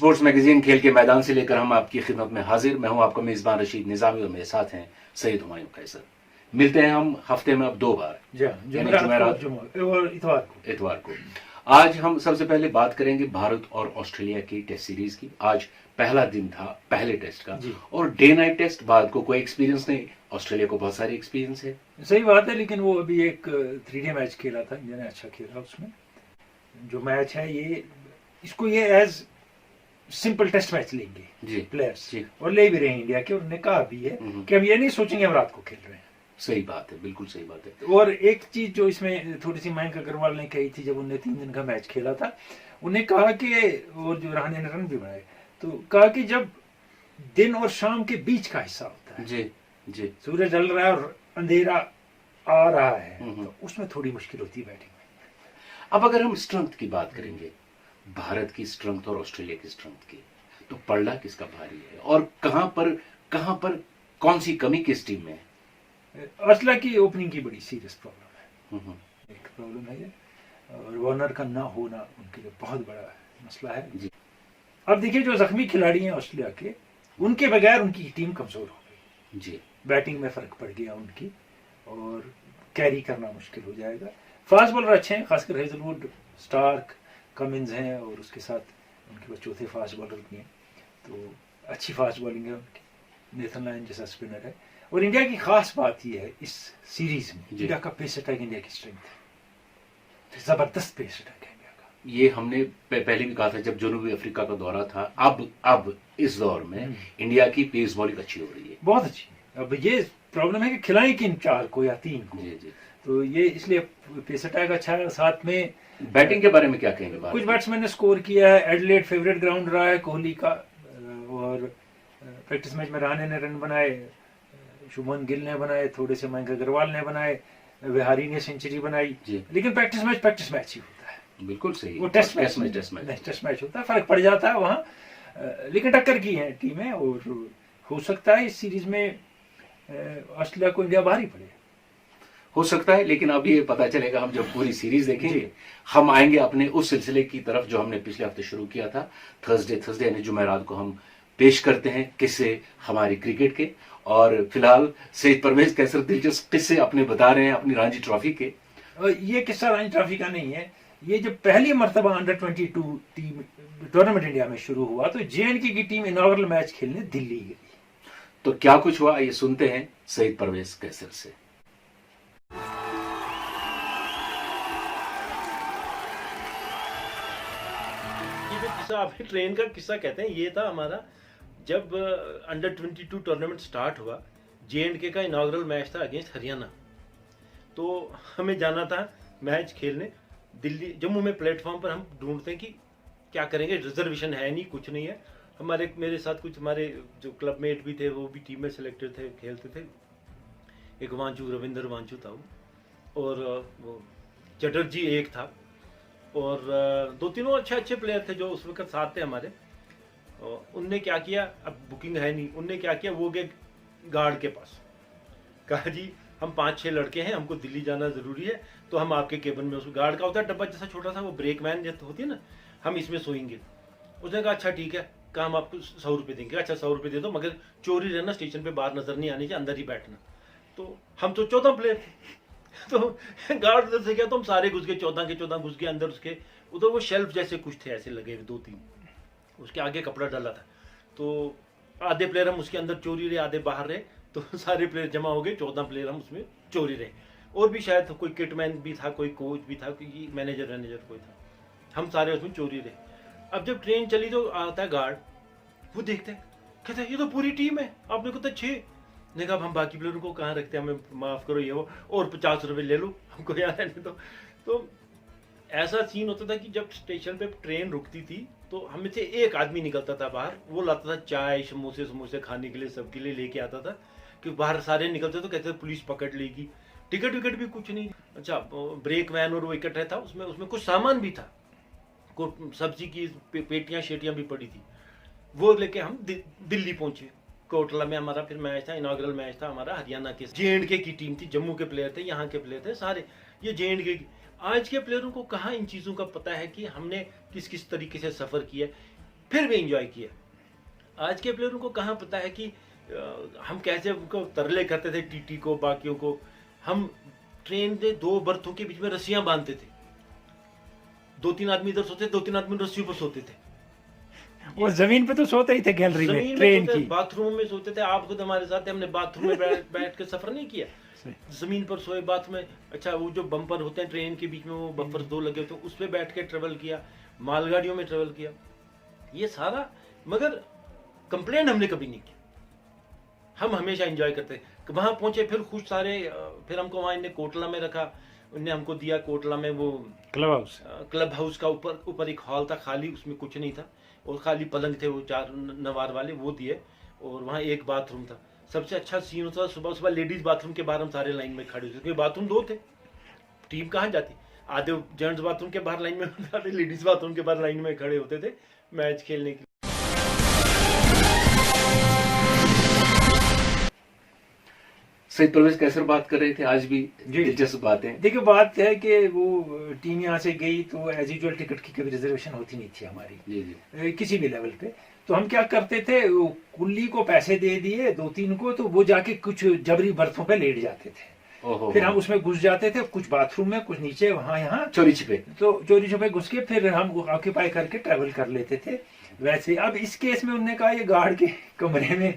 Sports magazine खेल के मैदान से लेकर हम आपकी खिदमत में हाजिर। मैं हूं आपका मेजबान रशीद निजामी और मेरे साथ हैं सैयद हुमायूं कैसर। मिलते हैं हम हफ्ते में अब 2 बार, जुमेरात और इतवार को। आज हम सबसे पहले बात करेंगे भारत और ऑस्ट्रेलिया की टेस्ट सीरीज की। आज पहला दिन था पहले टेस्ट का और डे नाइट टेस्ट। बाद को कोई एक्सपीरियंस नहीं, ऑस्ट्रेलिया को बहुत सारी एक्सपीरियंस है। सही बात है, लेकिन वो अभी एक 3 डे मैच खेला था, इंडिया ने अच्छा खेला। उसमें जो मैच है ये एज सिंपल टेस्ट मैच लेंगे प्लेयर्स और ले भी रहे हैं इंडिया के। उन्होंने कहा भी है कि हम ये नहीं सोचेंगे हम रात को खेल रहे हैं। सही बात है, बिल्कुल सही बात है। और एक चीज जो इसमें थोड़ी सी मयंक अग्रवाल ने कही थी जब उन्होंने 3 दिन का मैच खेला था, उन्हें कहा कि, और जो रहाणे ने रन भी बनाए, तो कहा कि जब दिन और शाम के बीच का हिस्सा होता है, जी सूरज ढल रहा है और अंधेरा आ रहा है, तो उसमें थोड़ी मुश्किल होती है बैटिंग में। अब अगर हम स्ट्रेंथ की बात करेंगे, भारत की स्ट्रेंथ और ऑस्ट्रेलिया की स्ट्रेंथ की, तो पलड़ा किसका भारी है और कहां पर कौन सी कमी किस टीम में है? ऑस्ट्रेलिया की ओपनिंग की बड़ी सीरियस प्रॉब्लम है। एक प्रॉब्लम है ये, और वार्नर का ना होना उनके लिए बहुत बड़ा मसला है जी। अब देखिए, जो जख्मी खिलाड़ी हैं ऑस्ट्रेलिया के, उनके बगैर उनकी टीम कमजोर हो गई जी। बैटिंग में फर्क पड़ गया उनकी और कैरी करना मुश्किल हो जाएगा। फास्ट बॉलर अच्छे हैं, खासकर हेजलवुड, स्टार्क, कमिंस हैं, और उसके साथ उनके पास चौथे फास्ट बॉलर भी हैं, तो अच्छी फास्ट बॉलिंग है उनकी। नेथन लायन जैसा स्पिनर है। और इंडिया की खास बात यह है इस सीरीज में, इंडिया का पेस अटैक इंडिया की स्ट्रेंथ है, जबरदस्त पेस अटैक है इंडिया का। ये हमने पहले भी कहा था जब जनूबी अफ्रीका का दौरा था। अब इस दौर में इंडिया की पेस बॉलिंग अच्छी हो रही है, बहुत अच्छी। अब ये प्रॉब्लम है कि खिलाएं किन 4 को या 3 को जी। तो ये इसलिए पेस अटैक अच्छा है। साथ में बैटिंग के बारे में क्या कहेंगे? कुछ बैट्समैन ने स्कोर किया है। एडिलेड फेवरेट ग्राउंड रहा है कोहली का, और प्रैक्टिस मैच में रहाणे ने रन बनाए, शुभमन गिल ने बनाए, थोड़े से मयंक अग्रवाल ने बनाए, विहारी ने सेंचुरी बनाई। लेकिन प्रैक्टिस मैच ही होता है। बिल्कुल सही। वो टेस्ट मैच होता है, फर्क पड़ जाता है वहाँ। लेकिन टक्कर की है टीमें, और हो सकता है इस सीरीज में ऑस्ट्रेलिया को इंडिया भारी पड़े, हो सकता है। लेकिन अब ये पता चलेगा हम जब पूरी सीरीज देखेंगे। हम आएंगे अपने उस सिलसिले की तरफ जो हमने पिछले हफ्ते शुरू किया था। थर्सडे यानी जुमेरात को हम पेश करते हैं किस्से हमारी क्रिकेट के। और फिलहाल सैयद परवेज कैसर दिलचस्प किस्से अपने बता रहे हैं अपनी रणजी ट्रॉफी के। ये किस्सा रणजी ट्रॉफी का नहीं है, ये जब पहली मर्तबा अंडर 22 टीम टूर्नामेंट इंडिया में शुरू हुआ, तो जेएनके की टीम इनॉग्रल मैच खेलने दिल्ली गई। तो क्या कुछ हुआ, ये सुनते हैं सैयद परवेज कैसर से। आप ट्रेन का किस्सा कहते हैं, ये था हमारा जब अंडर 22 टूर्नामेंट स्टार्ट हुआ। जेएंडके का इनॉग्रल मैच था अगेंस्ट हरियाणा, तो हमें जाना था मैच खेलने दिल्ली। जम्मू में प्लेटफॉर्म पर हम ढूंढते हैं कि क्या करेंगे, रिजर्वेशन है नहीं, कुछ नहीं है। मेरे साथ कुछ हमारे जो क्लबमेट भी थे, वो भी टीम में सिलेक्टेड थे, खेलते थे। एक रविंद्र वांचू था वो, और वो चटर्जी एक था, और 2-3 और अच्छे प्लेयर थे जो उस वक्त साथ थे हमारे। उनने क्या किया, अब बुकिंग है नहीं, उनने क्या किया, वो गए गार्ड के पास, कहा जी हम 5-6 लड़के हैं, हमको दिल्ली जाना जरूरी है, तो हम आपके केबिन में, उस गार्ड का होता है डब्बा जैसा छोटा सा, वो ब्रेक मैन जैसे होती है ना, हम इसमें सोएंगे। उसने कहा अच्छा ठीक है, कहा हम आपको 100 रुपये देंगे। अच्छा 100 रुपये दे दो, मगर चोरी रहना, स्टेशन पे बाहर नजर नहीं आनी चाहिए, अंदर ही बैठना। तो हम तो 14 प्लेयर थे, तो गार्ड उधर से गया, तो हम सारे घुस गए, 14 के 14 घुस गए अंदर। उसके उधर वो शेल्फ जैसे कुछ थे ऐसे लगे 2-3, उसके आगे कपड़ा डाला था, तो आधे प्लेयर हम उसके अंदर चोरी रहे, आधे बाहर रहे, तो सारे प्लेयर जमा हो गए, 14 प्लेयर हम उसमें चोरी रहे। और भी शायद कोई किटमैन भी था, कोई कोच भी था, कोई मैनेजर कोई था, हम सारे उसमें चोरी रहे। अब जब ट्रेन चली तो आता है गार्ड, वो देखते हैं, कहते हैं ये तो पूरी टीम है, आपने को तो 6। ने कहा हम बाकी प्लेयरों को कहाँ रखते हैं, हमें माफ करो ये वो, और 50 रुपये ले लो, हमको यहाँ रहने दो। तो ऐसा सीन होता था कि जब स्टेशन पे ट्रेन रुकती थी, तो हमें से एक आदमी निकलता था बाहर, वो लाता था चाय समोसे खाने के लिए, सबके लिए लेके आता था। कि बाहर सारे निकलते तो कहते थे पुलिस पकड़ लेगी, टिकट विकट भी कुछ नहीं। अच्छा ब्रेक वैन और वो इकट्ठा था, उसमें कुछ सामान भी था, कुछ सब्जी की पेटियां शेटियां भी पड़ी थी। वो लेके हम दिल्ली पहुंचे। कोटला में हमारा फिर मैच था, इनॉग्रल मैच था हमारा हरियाणा के, जेएंडके की टीम थी, जम्मू के प्लेयर थे, यहाँ के प्लेयर थे सारे, ये जेएंडके आज के प्लेयरों को कहाँ इन चीज़ों का पता है कि हमने किस किस तरीके से सफ़र किया। फिर भी एंजॉय किया। आज के प्लेयरों को कहाँ पता है कि हम कैसे उनको तरले करते थे, टीटी को, बाकियों को। हम ट्रेन के 2 बर्थों के बीच में रस्सियां बांधते थे, 2-3 आदमी इधर सोते, 2-3 आदमी रस्सियों पर सोते थे। वो जमीन पे तो सोते ही थे गैलरी में, ट्रेन की बाथरूम में सोते थे। आप खुद हमारे साथ थे, हमने बाथरूम में बैठ के सफर नहीं किया, जमीन पर सोए, बाथरूम में। अच्छा, वो जो बम्पर होते हैं ट्रेन के बीच में, वो बम्पर 2 लगे होते हैं, उस पर बैठ के ट्रेवल किया, मालगाड़ियों में ट्रेवल किया, ये सारा। मगर कंप्लेंट हमने कभी नहीं की, हम हमेशा एंजॉय करते। वहां पहुंचे, फिर खुश सारे। फिर हमको वहां इन्हें कोटला में रखा, उनने हमको दिया कोटला में वो क्लब हाउस का ऊपर एक हॉल था खाली, उसमें कुछ नहीं था, और खाली पलंग थे वो 4 नवार वाले, वो दिए, और वहाँ एक बाथरूम था। सबसे अच्छा सीन होता, सुबह सुबह लेडीज बाथरूम के बाहर हम सारे लाइन में खड़े होते, क्योंकि बाथरूम 2 थे, टीम कहाँ जाती, आधे जेंट्स बाथरूम के बाहर लाइन में, आधे लेडीज बाथरूम के बाहर लाइन में खड़े होते थे मैच खेलने के लिए। सही, परवेज कैसर बात कर रहे थे, आज भी दिलचस्प बातें। देखिए, बात है कि वो टीम यहाँ से गई तो एज यूजुअल टिकट की कभी रिजर्वेशन होती नहीं थी हमारी, जी। किसी भी लेवल पे। तो हम क्या करते थे, वो कुल्ली को पैसे दे दिए 2-3 को, तो वो जाके कुछ जबरी बर्थों पे लेट जाते थे। फिर हम उसमें घुस जाते थे, कुछ बाथरूम में, कुछ नीचे, वहां यहाँ चोरी छिपे घुस के फिर हम ऑक्यूपाई करके ट्रेवल कर लेते थे। वैसे अब इस केस में उन्होंने कहा ये गार्ड के कमरे में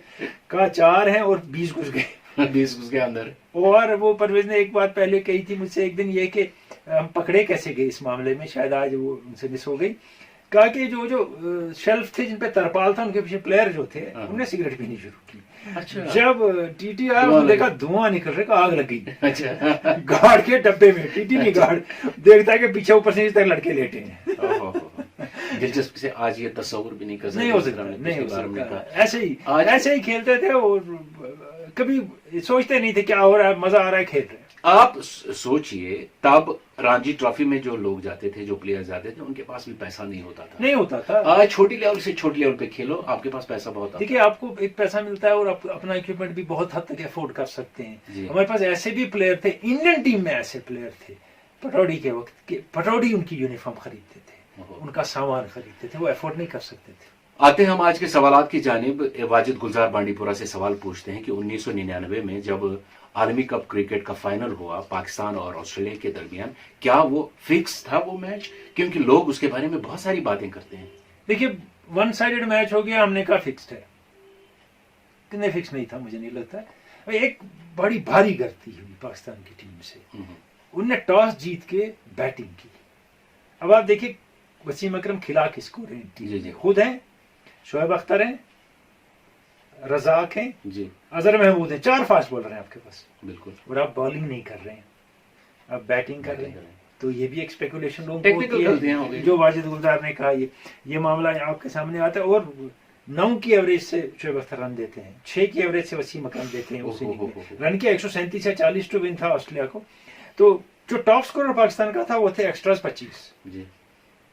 का 4 है और 20 घुस गए 20 घुस गए अंदर। और वो परवेज ने एक बात पहले कही थी मुझसे एक दिन, ये कि हम पकड़े कैसे गए इस मामले में, शायद आज वो उनसे मिस हो गई। कहा कि जो शेल्फ थे जिन पे तरपाल था, उनके पीछे प्लेयर जो थे, उन्होंने सिगरेट पीनी शुरू की। अच्छा। जब टीटी आया, उसने देखा धुआं निकल रहा, आग लग गई। अच्छा। गार्ड के डब्बे में, टीटी भी गार्ड देखता है कि पीछे ऊपर से नीचे तक लड़के लेटे हैं। दिलचस्प से आज ये तस्वुर भी नहीं कर सकते, नहीं हो सकता। ऐसे ही खेलते थे, और कभी सोचते नहीं थे क्या हो रहा है, मजा आ रहा है, खेल रहे हैं। आप सोचिए, तब रणजी ट्रॉफी में जो लोग जाते थे, जो प्लेयर्स जाते थे, उनके पास भी पैसा नहीं होता था। आज छोटी लेवल से छोटी लेवल पे खेलो, आपके पास पैसा बहुत आता है। देखिए, आपको एक पैसा मिलता है और आप अपना इक्विपमेंट भी बहुत हद तक अफोर्ड कर सकते हैं। हमारे पास ऐसे भी प्लेयर थे, इंडियन टीम में ऐसे प्लेयर थे, पटौड़ी के वक्त के, पटौड़ी उनकी यूनिफॉर्म खरीदते थे, उनका सामान खरीदते थे, वो अफोर्ड नहीं कर सकते थे। आते हैं हम आज के सवालात की जानिब। वाजिद गुलजार बांडीपुरा से सवाल पूछते हैं कि 1999 में जब आलमी कप क्रिकेट का फाइनल हुआ पाकिस्तान और ऑस्ट्रेलिया के दरमियान, क्या वो फिक्स था वो मैच? क्योंकि लोग उसके बारे में बहुत सारी बातें करते हैं। देखिए, 1 साइडेड मैच हो गया, हमने कहा फिक्स्ड है, कितने फिक्स नहीं था, मुझे नहीं लगता। एक बड़ी भारी गलती हुई पाकिस्तान की टीम से, उनने टॉस जीत के बैटिंग की। अब आप देखिए, वसीम अकरम खिला किसको रहे हैं? खुद हैं, शोएब अख्तर हैं, रजाक हैं जी, अजहर महमूद हैं, 4 फास्ट बॉलर हैं आपके पास, बिल्कुल। और आप बॉलिंग नहीं कर रहे हैं, आप बैटिंग कर रहे हैं। तो ये भी एक स्पेकुलेशन लोगों को होती है, जो वाजिद गुलजार ने कहा, ये मामला आपके सामने आता है। और 9 की एवरेज से शोएब अख्तर रन देते हैं, 6 की एवरेज से वसीम अकरम देते हैं, उससे रन किया 137 से 40 टू विन था ऑस्ट्रेलिया को। तो जो टॉप स्कोरर पाकिस्तान का था वो थे एक्स्ट्रास 25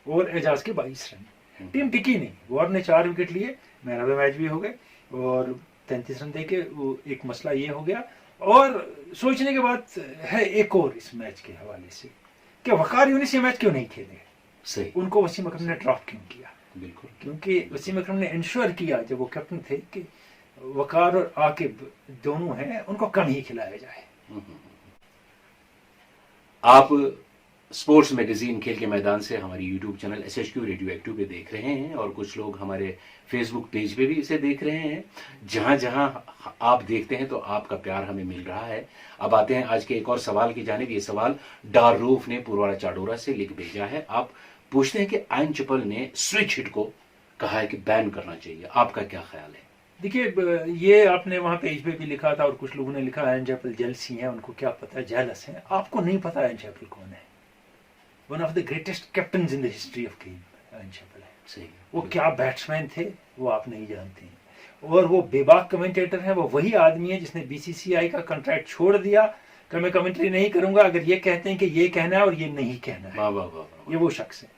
और एजाज के 22 रन। टीम टिकी नहीं, वॉर ने 4 विकेट लिए, मैन ऑफ द मैच भी हो गए, और 33 रन देके वो एक मसला ये हो गया। और सोचने के बाद है एक और इस मैच के हवाले से कि वकार यूनिस ये मैच क्यों नहीं खेले, सही उनको वसीम अकरम ने ड्रॉप क्यों किया? बिल्कुल, क्योंकि वसीम अकरम ने इंश्योर किया जब वो कैप्टन थे कि वकार और आकिब दोनों हैं, उनको कम ही खिलाया जाए। आप स्पोर्ट्स मैगजीन खेल के मैदान से हमारी YouTube channel SHQ radio active पे देख रहे हैं, और कुछ लोग हमारे फेसबुक पेज पे भी इसे देख रहे हैं। जहां जहां आप देखते हैं तो आपका प्यार हमें मिल रहा है। अब आते हैं आज के एक और सवाल की जानिब। ये सवाल डारूफ ने पुरवाड़ा चाडोरा से लिख भेजा है। आप पूछते हैं कि आयन चपल ने स्विच हिट को कहा है कि बैन करना चाहिए, आपका क्या ख्याल है? देखिए, ये आपने वहां पेज पे भी लिखा था और कुछ लोगों ने लिखा आयन चपल जेलसी है, उनको क्या पता, जेलस है। आपको नहीं पता आयन चपल कौन है? One of the greatest captain in the history of game ion चपल है। सही, वो क्या बैट्समैन थे वो आप नहीं जानते हैं, और वो बेबाक कमेंटेटर है। वो वही आदमी है जिसने BCCI का कॉन्ट्रैक्ट छोड़ दिया कि मैं कमेंट्री नहीं करूंगा अगर ये कहते हैं कि ये कहना है और ये नहीं कहना है। वाह वाह वाह, ये वो शख्स है।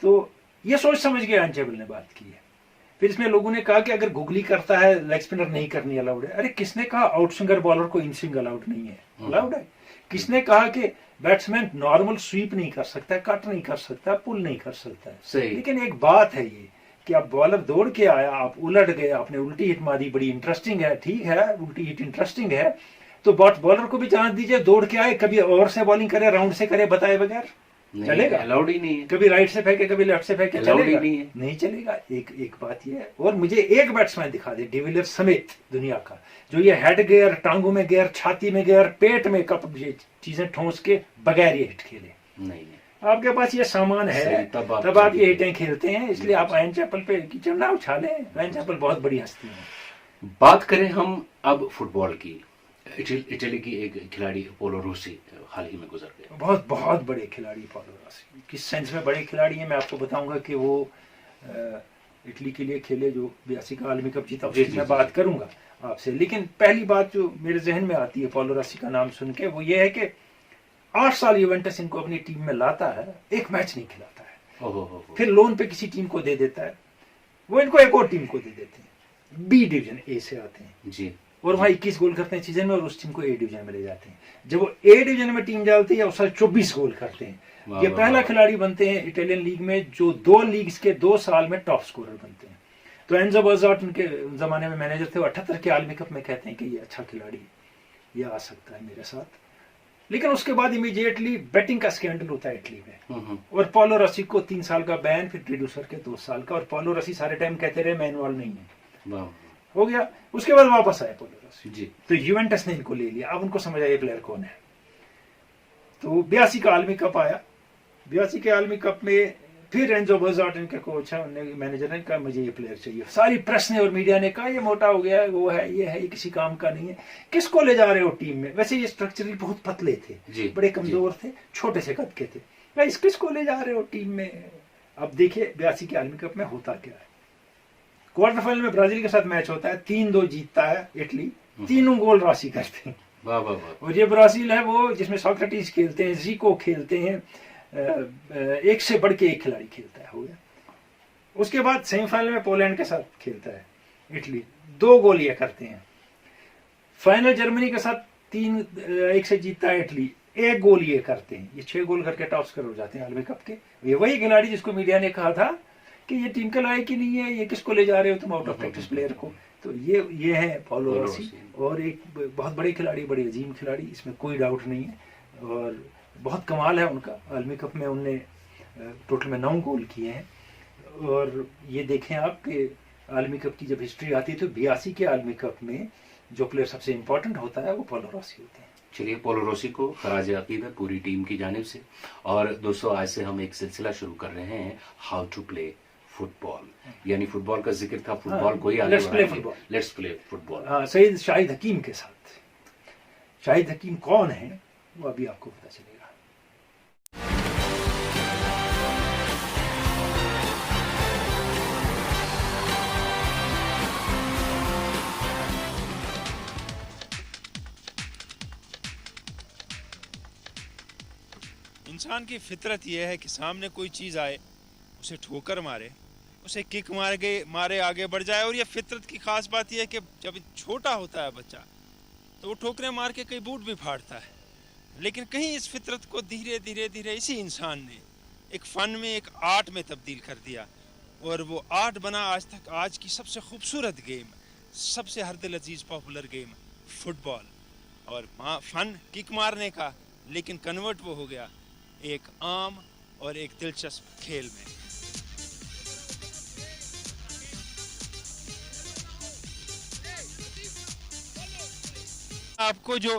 तो ये सोच समझ के आयन चपल ने बात की है। फिर इसमें लोगों ने कहा कि अगर गुगली करता है लेग स्पिनर नहीं करनी अलाउड है। अरे किसने कहा आउट स्विंगर बॉलर को इन स्विंग अलाउड नहीं है? अलाउड है। किसने कहा कि बैट्समैन नॉर्मल स्वीप नहीं कर सकता, कट नहीं कर सकता, पुल नहीं कर सकता है? सही। लेकिन एक बात है ये कि आप बॉलर दौड़ के आया, आप उलट गए, आपने उल्टी हिट मारी, बड़ी इंटरेस्टिंग है, ठीक है, उल्टी हिट इंटरेस्टिंग है, तो बॉलर को भी चांस दीजिए, दौड़ के आए, कभी ओवर से बॉलिंग करे, राउंड से करे, बताए बगैर चलेगा? अलाउड ही नहीं है। कभी राइट से फेंके, कभी लेफ्ट से फेंके, चलेगा? नहीं है। नहीं चलेगा। एक बात ये है। और मुझे एक बैट्समैन दिखा दे डिविलियर्स समेत दुनिया का, जो ये हेड गेयर, टांगों में गेयर, छाती में गेयर, पेट में कप, ये चीजें ठोंस के बगैर ये हिट खेले। नहीं, आपके पास ये सामान है, तब आप ये हिटें खेलते हैं, इसलिए आप आयन चैपल पे कीचड़ ना उछालें। आयन चैपल बहुत बड़ी हस्ती है। बात करें हम अब फुटबॉल की, इटली की एक खिलाड़ी पोलो रूसी हाल ही में गुजर गए। बहुत बहुत बड़े खिलाड़ी पोलो रूसी। किस सेंस में बड़े खिलाड़ी हैं मैं आपको बताऊंगा कि वो इटली के लिए खेले, जो 82 का आलमी कप जीता, उसकी मैं बात करूंगा आपसे। लेकिन पहली बात जो मेरे जहन में आती है पोलो रूसी का नाम सुन के, वो ये है कि 8 साल यूवेंटस इनको अपनी टीम में लाता है, एक मैच नहीं खिलाता है, फिर लोन पे किसी टीम को दे देता है, वो इनको एक और टीम को दे देते हैं, बी डिवीजन, ए से आते हैं जी, और वहाँ 21 गोल करते हैं सीजन में, और उस टीम को ए डिवीजन में ले जाते हैं। जब वो ए डिवीजन में टीम डालती है उस साल 24 गोल करते हैं। ये पहला खिलाड़ी बनते हैं इटालियन लीग में जो 2 लीग्स के 2 साल में टॉप स्कोरर बनते हैं। तो एंजो बर्जाट उनके जमाने में मैनेजर थे, वो 78 के आलमी कप में कहते हैं कि ये अच्छा खिलाड़ी, ये आ सकता है मेरे साथ। लेकिन उसके बाद इमीडिएटली बैटिंग का स्कैंडल होता है इटली में, और पोलो रसी को 3 साल का बैन, फिर रिड्यूसर के 2 साल का, और पोलो रसी सारे टाइम कहते रहे मैं इन्वॉल्व नहीं है, हो गया। उसके बाद वापस आए पोलो रसी जी, तो यूवेंटस ने इनको ले लिया। अब उनको समझ आया प्लेयर कौन है। तो 82 का आलमी कप आया, 82 के आलमी कप में फिर एंजो बर्जाट इनके कोच है, मैनेजर ने कहा मुझे ये प्लेयर चाहिए। सारी प्रेस ने और मीडिया ने कहा ये मोटा हो गया है, वो है, ये है, ये किसी काम का नहीं है, किसको ले जा रहे हो टीम में? वैसे ये स्ट्रक्चरली बहुत पतले थे, बड़े कमजोर थे, छोटे से कद के थे, भाई किसको ले जा रहे हो टीम में? अब देखिए 82 के आलमी कप में होता क्या है। क्वार्टर फाइनल में ब्राजील के साथ मैच होता है, 3-2 जीतता है इटली, 3 गोल राशि करते हैं। और ये ब्राजील है वो जिसमें सोक्रेटिस खेलते हैं, जीको खेलते हैं, एक से बढ़ के एक खिलाड़ी खेलता है, हो गया। उसके बाद सेमीफाइनल में पोलैंड के साथ खेलता है इटली, 2 गोल ये करते हैं। फाइनल जर्मनी के साथ 3-1 से जीतता है इटली, 1 गोल ये करते हैं। ये 6 गोल करके टॉप स्कोरर हो जाते हैं आलमी कप के। ये वही खिलाड़ी जिसको मीडिया ने कहा था कि ये टीम के लायक ही नहीं है, ये किसको ले जा रहे हो तुम आउट ऑफ प्रैक्टिस प्लेयर को। तो ये है पोलो रॉसी, और एक बहुत बड़े खिलाड़ी, बड़े अजीम खिलाड़ी, इसमें कोई डाउट नहीं है। और बहुत कमाल है उनका, आलमी कप में उनने टोटल में 9 गोल किए हैं। और ये देखें आप कि आलमी कप की जब हिस्ट्री आती है तो 82 के आलमी कप में जो प्लेयर सबसे इंपॉर्टेंट होता है वो पोलो रॉसी होते हैं। चलिए, पोलो रॉसी को खराज अकीदत पूरी टीम की जानिब से। और दोस्तों, आज से हम एक सिलसिला शुरू कर रहे हैं, हाउ टू प्ले फुटबॉल, यानी फुटबॉल का जिक्र था, फुटबॉल को ही आगे let's play football. Syed Shahid Hakim के साथ। शाहिद हकीम कौन है वो अभी आपको पता चलेगा। इंसान की फितरत यह है कि सामने कोई चीज़ आए, उसे ठोकर मारे, उसे किक मारे आगे बढ़ जाए। और ये फितरत की खास बात यह है कि जब छोटा होता है बच्चा तो वो ठोकरें मार के कई बूट भी फाड़ता है, लेकिन कहीं इस फितरत को धीरे धीरे इसी इंसान ने एक फ़न में, एक आर्ट में तब्दील कर दिया, और वो आर्ट बना आज की सबसे खूबसूरत गेम, सबसे हर दिल अजीज़ पॉपुलर गेम फुटबॉल। और फ़न किक मारने का, लेकिन कन्वर्ट वो हो गया एक आम और एक दिलचस्प खेल में। आपको जो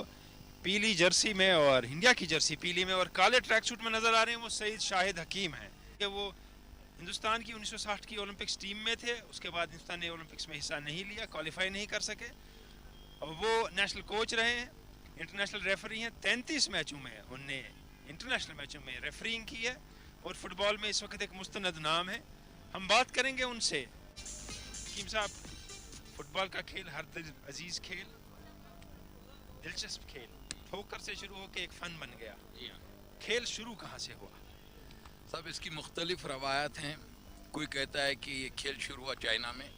पीली जर्सी में और इंडिया की जर्सी पीली में और काले ट्रैक सूट में नजर आ रहे हैं वो सईद शाहिद हकीम हैं। कि वो हिंदुस्तान की 1960 की ओलंपिक्स टीम में थे, उसके बाद हिंदुस्तान ने ओलंपिक्स में हिस्सा नहीं लिया, क्वालिफाई नहीं कर सके। अब वो नेशनल कोच रहे हैं, इंटरनेशनल रेफरी हैं, 33 मैचों में उनने इंटरनेशनल मैचों में रेफरिंग की है, और फुटबॉल में इस वक्त एक मुस्तनद नाम है। हम बात करेंगे उनसे। हकीम साहब, फुटबॉल का खेल हर दिल अजीज खेल, दिलचस्प खेल, ठोकर से शुरू होकर एक फ़न बन गया। खेल शुरू कहाँ से हुआ? सब इसकी मुख्तलिफ रवायत हैं। कोई कहता है कि ये खेल शुरू हुआ चाइना में,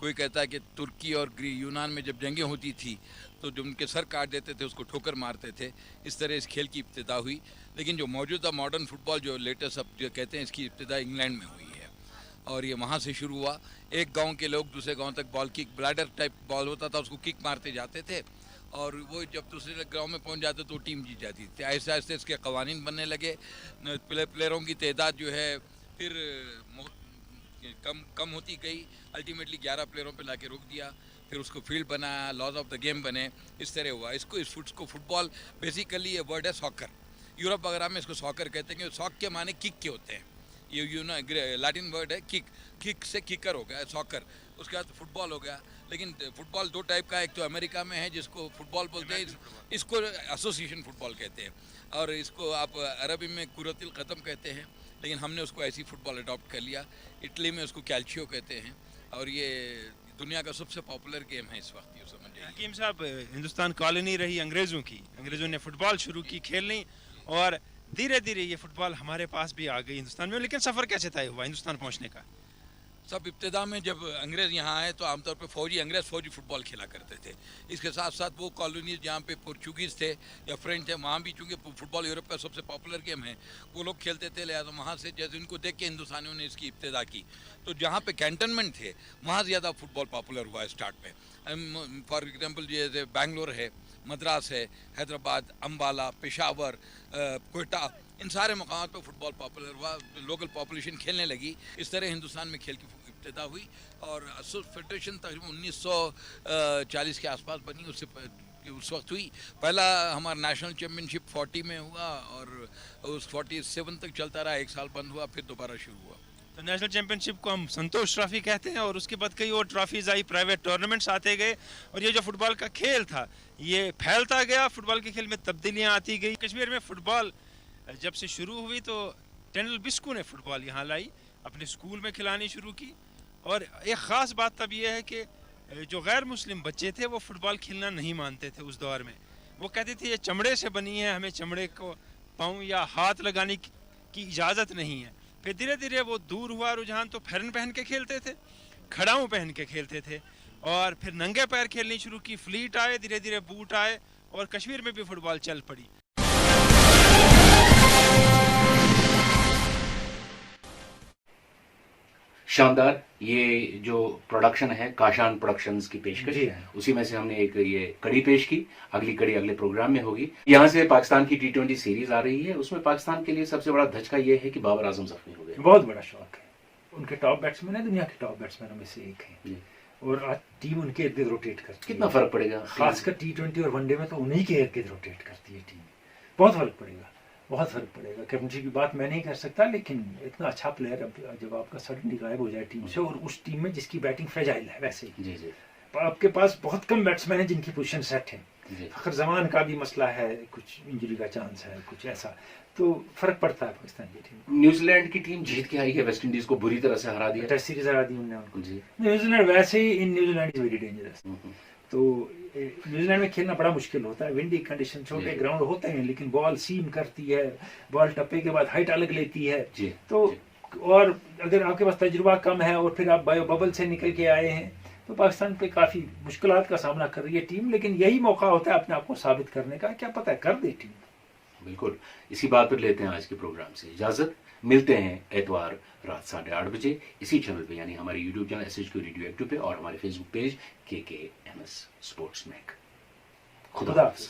कोई कहता है कि तुर्की और यूनान में जब जंगें होती थी तो जो उनके सर काट देते थे उसको ठोकर मारते थे, इस तरह इस खेल की इब्तिदा हुई। लेकिन जो मौजूदा मॉडर्न फुटबॉल जो लेटेस्ट अब जो कहते हैं, इसकी इब्तिदा इंग्लैंड में हुई है। और ये वहाँ से शुरू हुआ। एक गांव के लोग दूसरे गांव तक ball kick, bladder type ball होता था, उसको किक मारते जाते थे और वो जब दूसरे गांव में पहुंच जाते तो टीम जीत जाती थी। ऐसे ऐसे इसके कवानीन बनने लगे, प्लेयरों की तादाद जो है फिर कम होती गई। अल्टीमेटली 11 प्लेयरों पे लाके रोक दिया, फिर उसको फील्ड बनाया, लॉज ऑफ द गेम बने, इस तरह हुआ। इसको फुटबॉल बेसिकली ये वर्ड है सॉकर। यूरोप वगैरह में इसको सॉकर कहते हैं कि सॉक के माने किक के होते हैं। ये लैटिन वर्ड है किक से किकर हो गया सॉकर। उसके बाद फुटबॉल हो गया। लेकिन फुटबॉल दो टाइप का, एक तो अमेरिका में है जिसको फुटबॉल बोलते हैं, इसको एसोसिएशन फुटबॉल कहते हैं, और इसको आप अरबी में कुरतिल क़दम कहते हैं, लेकिन हमने उसको ऐसी फुटबॉल अडॉप्ट कर लिया। इटली में उसको कैल्चियो कहते हैं, और ये दुनिया का सबसे पॉपुलर गेम है इस वक्त, ये समझिए। हकीम साहब, हिंदुस्तान कॉलोनी रही अंग्रेज़ों की, अंग्रेज़ों ने फुटबॉल शुरू की खेलनी और धीरे धीरे ये फुटबॉल हमारे पास भी आ गई हिंदुस्तान में। लेकिन सफ़र कैसे तय हुआ हिंदुस्तान पहुंचने का? सब इब्तिदा में जब अंग्रेज़ यहाँ आए तो आमतौर पे अंग्रेज़ फौजी फुटबॉल खेला करते थे। इसके साथ साथ वो कॉलोनीज जहाँ पे पोर्चुगीज़ थे या फ्रेंच थे, वहाँ भी चूँकि फुटबॉल यूरोप का सबसे पॉपुलर गेम है, वो लोग खेलते थे। लिहाजा वहाँ से जैसे उनको देख के हिंदुस्तानियों ने इसकी इब्तिदा की। तो जहाँ पे कैंटनमेंट थे वहाँ ज़्यादा फुटबॉल पॉपुलर हुआ है स्टार्ट में। फॉर एग्जाम्पल जैसे बेंगलोर है, मद्रास है, हैदराबाद, अम्बाला, पेशावर, कोयटा, इन सारे मकाम पर फुटबॉल पॉपुलर हुआ, लोकल पॉपुलेशन खेलने लगी। इस तरह हिंदुस्तान में खेल की इब्तिदा हुई और फेडरेशन तकरीबन 1940 के आसपास बनी। उस वक्त हुई। पहला हमारा नेशनल चैम्पियनशिप 40 में हुआ और उस 47 तक चलता रहा, 1 साल बंद हुआ, फिर दोबारा शुरू हुआ। तो नेशनल चैंपियनशिप को हम संतोष ट्रॉफी कहते हैं और उसके बाद कई और ट्रॉफीज आई, प्राइवेट टूर्नामेंट्स आते गए और ये जो फुटबॉल का खेल था ये फैलता गया। फुटबॉल के खेल में तब्दीलियाँ आती गई। कश्मीर में फुटबॉल जब से शुरू हुई तो टेंडल बिस्कू ने फुटबॉल यहाँ लाई, अपने स्कूल में खिलानी शुरू की। और एक ख़ास बात तब यह है कि जो गैर मुस्लिम बच्चे थे वो फुटबॉल खेलना नहीं मानते थे उस दौर में। वो कहते थे ये चमड़े से बनी है, हमें चमड़े को पाँव या हाथ लगाने की इजाज़त नहीं है। फिर धीरे धीरे वो दूर हुआ रुझान, तो फैरन पहन के खेलते थे, खड़ाऊँ पहन के खेलते थे और फिर नंगे पैर खेलनी शुरू की। फ्लीट आए, धीरे धीरे बूट आए और कश्मीर में भी फुटबॉल चल पड़ी। शानदार ये जो प्रोडक्शन है काशान प्रोडक्शंस की पेशकश, उसी में से हमने एक ये कड़ी पेश की। अगली कड़ी अगले प्रोग्राम में होगी। यहाँ से पाकिस्तान की T20 सीरीज आ रही है, उसमें पाकिस्तान के लिए सबसे बड़ा धचका ये है कि बाबर आजम जख्मी हो गए। बहुत बड़ा शौक है। उनके टॉप बैट्समैन है, दुनिया के टॉप बैट्समैनों में से एक है और आज टीम उनके इर्द गिर्द रोटेट करती है। कितना फर्क पड़ेगा? खासकर T20 और वनडे में तो उन्हीं के इर्द गिर्द रोटेट करती है टीम। बहुत फर्क पड़ेगा, बहुत फर्क पड़ेगा। कैप्टनसी की बात मैं नहीं कर सकता, लेकिन इतना अच्छा प्लेयर अब जब आपका सडनली गायब हो जाए टीम से, और उस टीम में जिसकी बैटिंग फ्रेजाइल है, वैसे ही जी जी आपके पास बहुत कम बैट्समैन हैं जिनकी पोजीशन सेट है। फखर जमान का भी मसला है, कुछ इंजरी का चांस है, कुछ ऐसा, तो फर्क पड़ता है पाकिस्तान की टीम। न्यूजीलैंड की टीम जीत के आई है, वेस्ट इंडीज को बुरी तरह से हरा दिया, टेस्ट सीरीज हरा दी उन्होंने उनको। जी न्यूजीलैंड वैसे ही न्यूजीलैंड इज वेरी डेंजरस। तो न्यूजीलैंड में खेलना बड़ा मुश्किल होता है। विंडी कंडीशन, छोटे ग्राउंड होते हैं, लेकिन बॉल सीम करती है, बॉल टप्पे के बाद हाइट अलग लेती है। तो और अगर आपके पास तजुर्बा कम है और फिर आप बायो बबल से निकल के आए हैं, तो पाकिस्तान पे काफी मुश्किलात का सामना कर रही है टीम। लेकिन यही मौका होता है अपने आप को साबित करने का, क्या पता है कर दे टीम। बिल्कुल, इसी बात पर लेते हैं आज के प्रोग्राम से इजाजत। मिलते हैं एतवार रात 8:30 बजे इसी चैनल पे, यानी हमारे YouTube channel SHQ radio active पे और हमारे फेसबुक पेज KKMS स्पोर्ट्स में। खुदा हाफिज़।